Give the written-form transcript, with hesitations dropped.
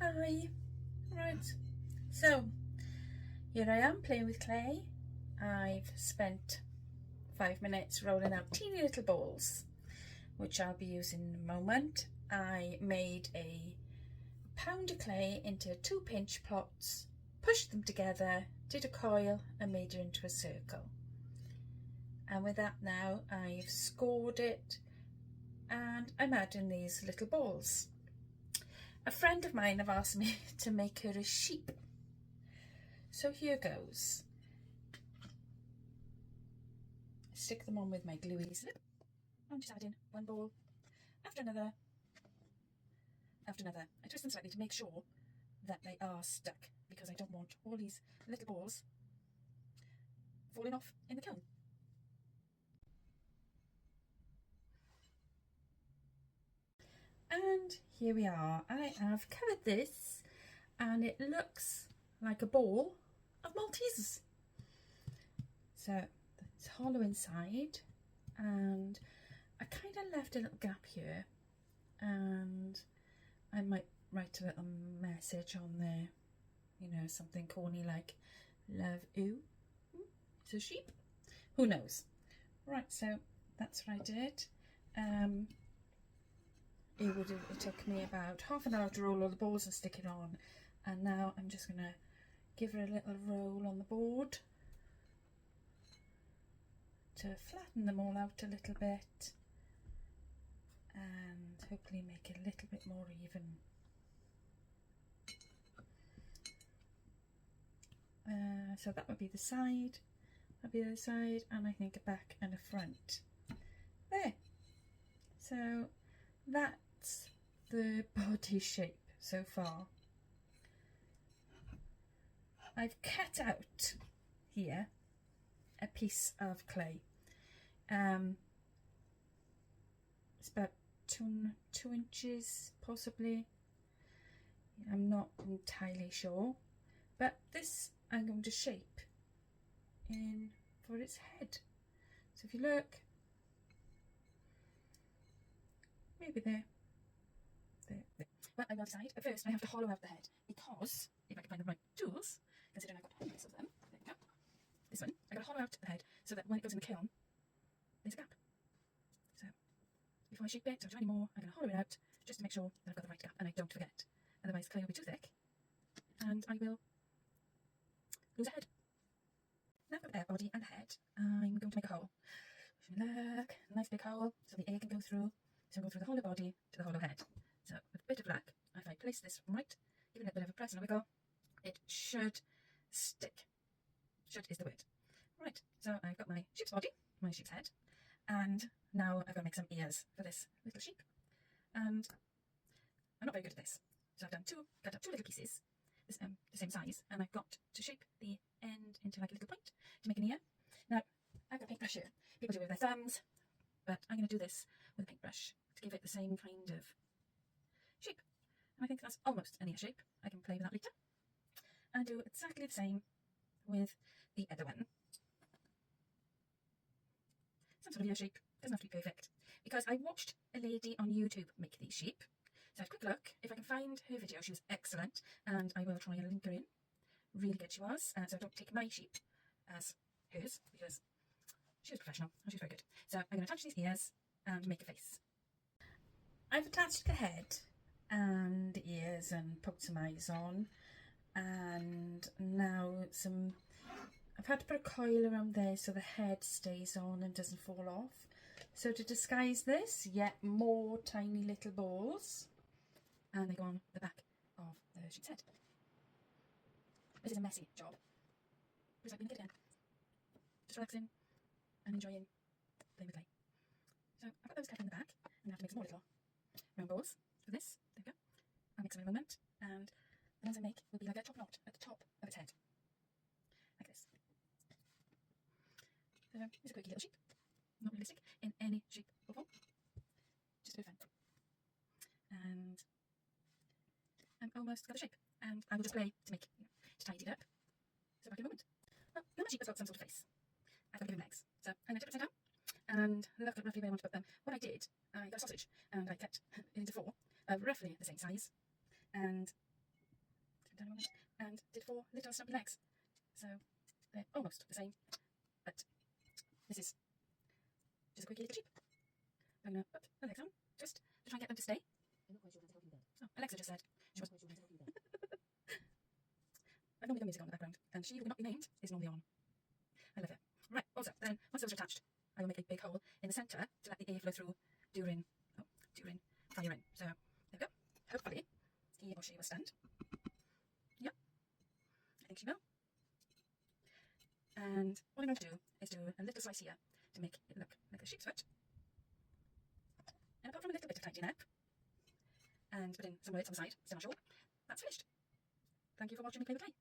Hi. Right. So, here I am playing with clay. I've spent 5 minutes rolling out teeny little balls, which I'll be using in a moment. I made a pound of clay into 2-pinch pots, pushed them together, did a coil and made it into a circle. And with that now, I've scored it and I'm adding these little balls. A friend of mine have asked me to make her a sheep. So here goes. Stick them on with my gluey slip. I'm just adding one ball after another, after another. I twist them slightly to make sure that they are stuck because I don't want all these little balls falling off in the kiln. And here we are. I have covered this and it looks like a ball of Maltesers. So it's hollow inside and I kind of left a little gap here and I might write a little message on there, you know, something corny like love you. It's a sheep. Who knows? Right, so that's what I did. It took me about half an hour to roll all the balls and stick it on, and now I'm just gonna give her a little roll on the board to flatten them all out a little bit and hopefully make it a little bit more even. So that would be the side, that'd be the other side, and I think a back and a front. There. So that's the body shape so far. I've cut out here a piece of clay. It's about two inches possibly. I'm not entirely sure, but this I'm going to shape in for its head. So if you look, maybe there. But I will decide. But first I have to hollow out the head because if I can find the right tools, considering I've got hundreds of them, there we go. This one, I've got to hollow out the head so that when it goes in the kiln, there's a gap. So before I shape it or do any more, I'm going to hollow it out just to make sure that I've got the right gap and I don't forget. Otherwise clay will be too thick and I will lose a head. Now I've got the body and the head, I'm going to make a hole. Look, nice big hole so the air can go through. So I'll go through the hollow body to the hollow head. So with a bit of black, if I place this right, give it a bit of a press and a wiggle, it should stick. Should is the word. Right, so I've got my sheep's body, my sheep's head, and now I've got to make some ears for this little sheep. And I'm not very good at this. So I've cut up two little pieces, the same size, and I've got to shape the end into like a little point to make an ear. Now, I've got a paintbrush here. People do it with their thumbs, but I'm going to do this with a paintbrush to give it the same kind of shape. And I think that's almost an ear shape. I can play with that later. And do exactly the same with the other one. Some sort of ear shape. Doesn't have to be perfect. Because I watched a lady on YouTube make these sheep. So I had a quick look. If I can find her video, she was excellent. And I will try and link her in. Really good she was. So I don't take my sheep as hers because she was professional and she was very good. So I'm going to attach these ears and make a face. I've attached the head and the ears and poked some eyes on, and now I've had to put a coil around there so the head stays on and doesn't fall off. So to disguise this, yet more tiny little balls, and they go on the back of the sheep's head. This is a messy job, because I've been a kid again, just relaxing and enjoying playing with clay. So I've got those cut in the back, and I have to make some more little round balls for this. There we go. I'll make some in a moment, and the ones I make will be like a top knot at the top of its head, like this. So it's a quirky little sheep, not realistic in any shape or form, just a bit of fun. And I'm almost got the shape, and I will just play to make, to tidy it up. So back in a moment. Well, now my sheep has got some sort of face. I've got to give him legs, so I'm going to tip it upside down and look at roughly where I want to put them. What I did, I got a sausage and I cut it into 4 of roughly the same size, and down a moment, and did 4 little stumpy legs. So they're almost the same, but this is just a quickie little sheep. I'm going to put her legs on, just to try and get them to stay. Oh, Alexa just said she was... I've normally got music on in the background, and She Who Would Not Be Named is normally on. I love it. Right, also, then, once those are attached, I will make a big hole in the centre to let the air flow through during firing. So, there we go. Hopefully, he or she will stand. Yep, I think she will. And what I'm going to do is do a little slice here to make it look like a sheep's foot. And apart from a little bit of tidying up, and put in some words on the side, still not sure, that's finished. Thank you for watching me play with clay.